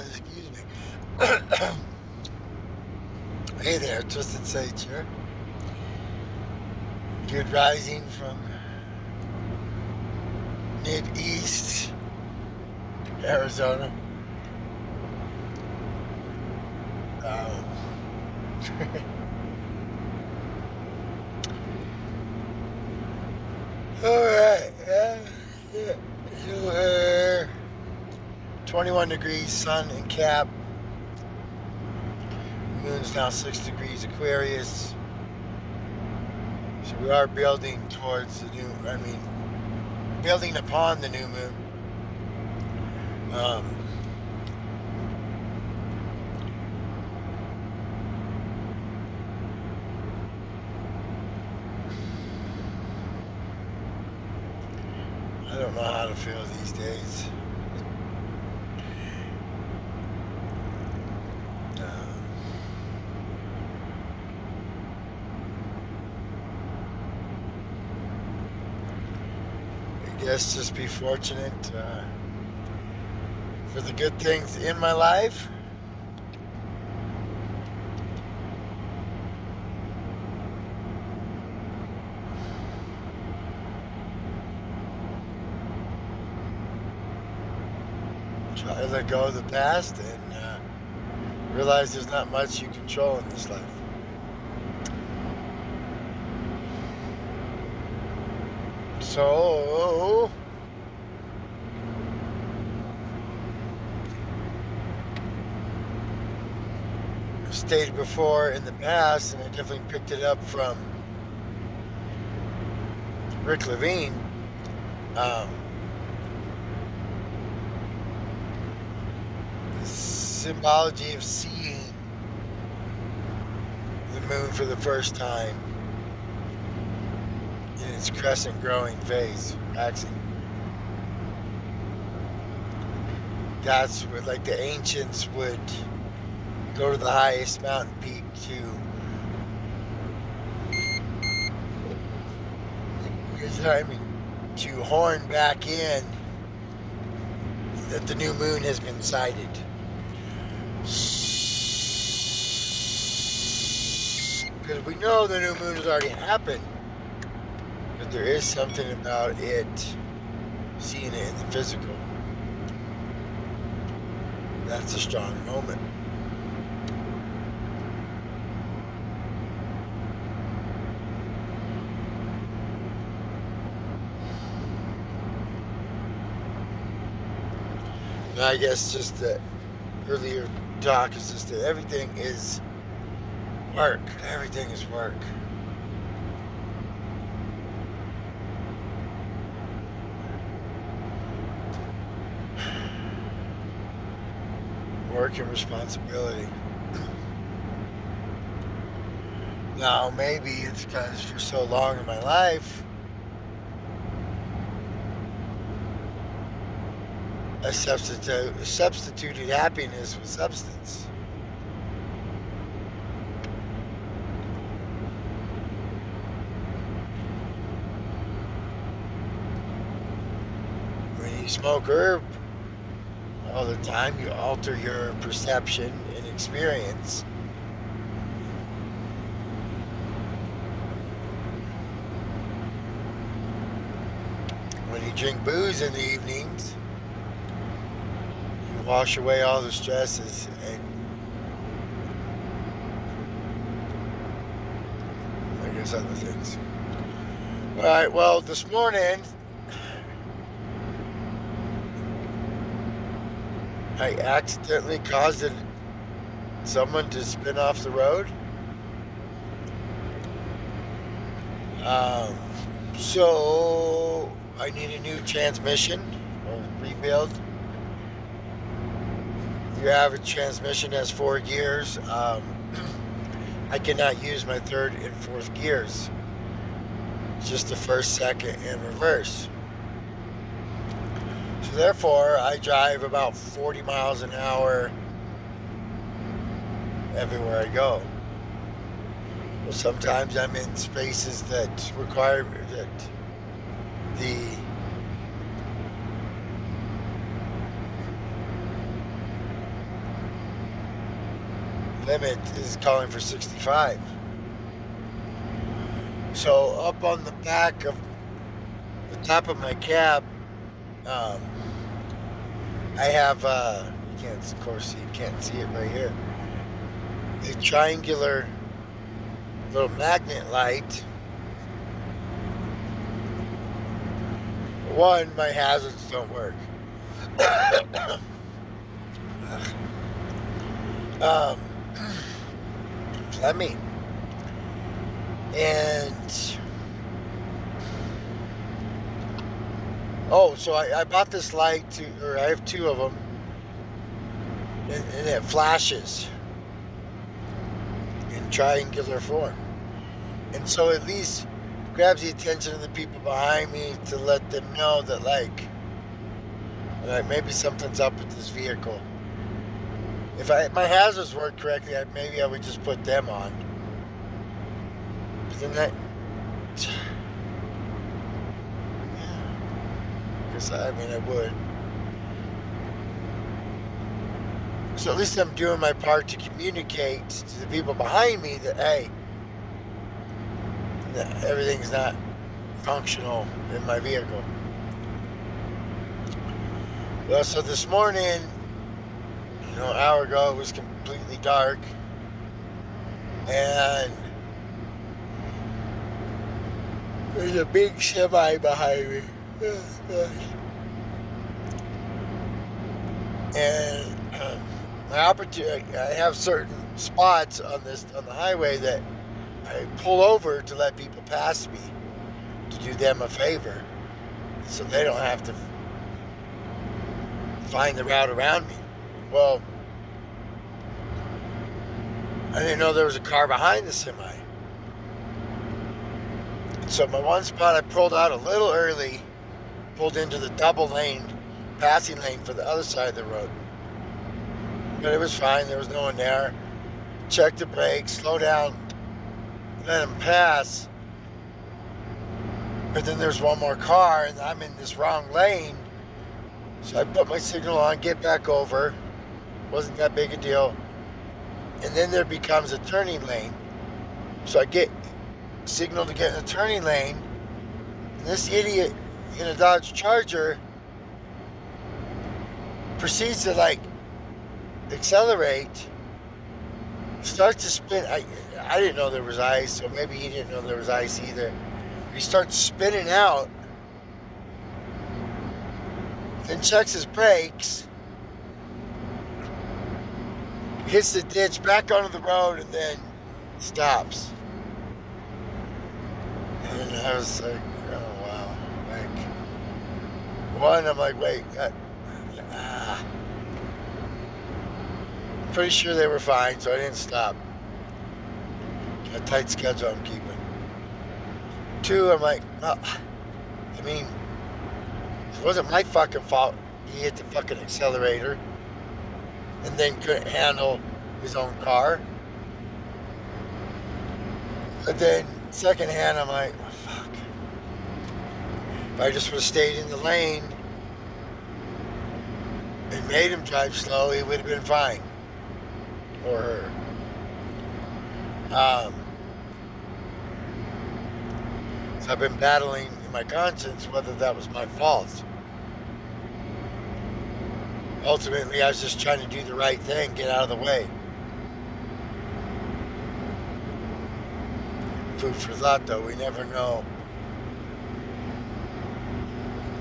Excuse me. Hey there, Twisted Sage here. Good rising from mid-east Arizona. Um, Alright, yeah. 21 degrees, sun and cap. Moon's now 6 degrees Aquarius. So we are building towards building upon the new moon. I don't know how to feel these days. I guess just be fortunate for the good things in my life. Try to let go of the past and realize there's not much you control in this life. So, I've stated before in the past, and I definitely picked it up from Rick Levine. The symbology of seeing the moon for the first time in its crescent growing phase, waxing. That's what, like, the ancients would go to the highest mountain peak to horn back in that the new moon has been sighted. Because we know the new moon has already happened, but there is something about it, seeing it in the physical. That's a strong moment. And I guess just the earlier talk is just that everything is work. Everything is work. Work and responsibility. Now, maybe it's because for so long in my life, I substituted happiness with substance. When you smoke herb all the time, you alter your perception and experience. When you drink booze in the evenings, you wash away all the stresses and I guess other things. Alright, well, this morning I accidentally caused someone to spin off the road. So I need a new transmission or rebuild. Your average transmission has 4 gears. I cannot use my third and fourth gears. It's just the first, second, and reverse. So therefore, I drive about 40 miles an hour everywhere I go. Well, sometimes I'm in spaces that require that the limit is calling for 65. So up on the back of the top of my cab, um, I have you can't, of course, you can't see it right here. A triangular little magnet light. One, my hazards don't work. Fleming. And oh, so I bought this light or I have two of them, and it flashes in triangular form, and so at least grabs the attention of the people behind me to let them know that like maybe something's up with this vehicle. If my hazards work correctly, maybe I would just put them on. But then that, yeah, because I would. So at least I'm doing my part to communicate to the people behind me that hey, that everything's not functional in my vehicle. Well, so this morning, an hour ago, it was completely dark, and there's a big semi behind me, and my opportunity. I have certain spots on the highway that I pull over to let people pass me, to do them a favor, so they don't have to find the route around me. Well, I didn't know there was a car behind the semi. So my one spot, I pulled out a little early, pulled into the double lane, passing lane for the other side of the road. But it was fine, there was no one there. Checked the brakes, slow down, let him pass. But then there's one more car and I'm in this wrong lane. So I put my signal on, get back over. Wasn't that big a deal. And then there becomes a turning lane. So I get signal to get in the turning lane. And this idiot in a Dodge Charger proceeds to like accelerate, starts to spin. I didn't know there was ice, so maybe he didn't know there was ice either. He starts spinning out, then checks his brakes, hits the ditch, back onto the road, and then stops. And I was like, oh wow. Like, one, I'm like, wait, pretty sure they were fine, so I didn't stop. A tight schedule I'm keeping. Two, I'm like, well, it wasn't my fucking fault. He hit the fucking accelerator and then couldn't handle his own car. But then, second hand, I'm like, oh, fuck. If I just would have stayed in the lane and made him drive slow, he would have been fine. Or her. So I've been battling in my conscience whether that was my fault. Ultimately, I was just trying to do the right thing, get out of the way. Food for thought, though. We never know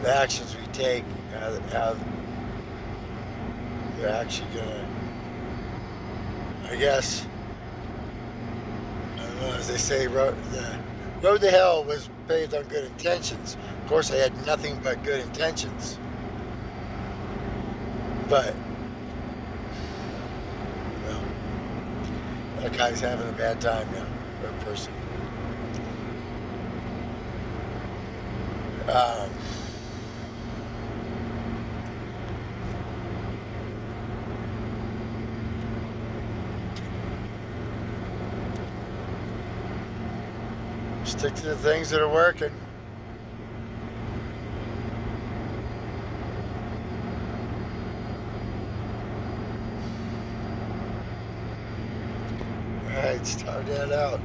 the actions we take, how they're actually gonna, I guess, I don't know, as they say, road to hell was paved on good intentions. Of course, I had nothing but good intentions. But, well, that guy's having a bad time now, or a person. Stick to the things that are working. All right, start that out.